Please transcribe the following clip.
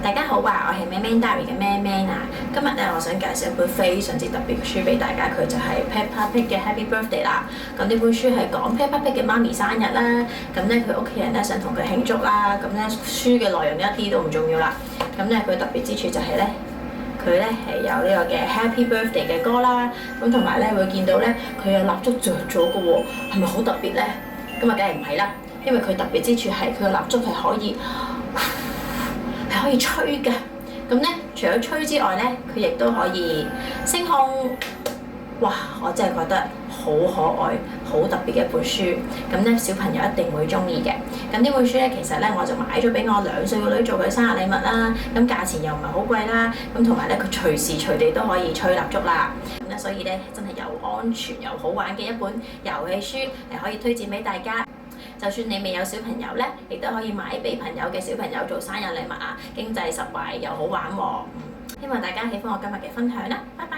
大家好啊，我係 Man Man Diary 嘅 Man Man 啊。今日咧，我想介紹一本非常之特別嘅書俾大家，佢就係 Peppa Pig 嘅 Happy Birthday 啦。咁呢本書係講 Peppa Pig 嘅媽咪生日啦。咁咧佢屋企人咧想同佢慶祝啦。咁咧書嘅內容一啲都唔重要啦。咁咧佢特別之處就係咧，佢咧係有呢個嘅 Happy Birthday 嘅歌啦。咁同埋咧會見到咧佢有蠟燭着咗嘅喎，係咪好特別咧？咁啊梗係唔係啦，因為佢特別之處係佢嘅蠟燭係可以吹嘅。咁咧，除咗吹之外咧，佢亦都可以升空。哇！我真係覺得好可愛、好特別嘅一本書。咁咧，小朋友一定會中意嘅。咁呢本書咧，其實咧我就買咗俾我2歲個女做佢生日禮物啦。咁價錢又唔係好貴啦。咁同埋咧，佢隨時隨地都可以吹蠟燭啦。咁咧，所以咧真係又安全又好玩嘅一本遊戲書，係可以推薦俾大家。就算你未有小朋友咧，亦都可以買俾朋友嘅小朋友做生日禮物啊，經濟實惠又好玩喎。希望大家喜歡我今日嘅分享啦，拜拜。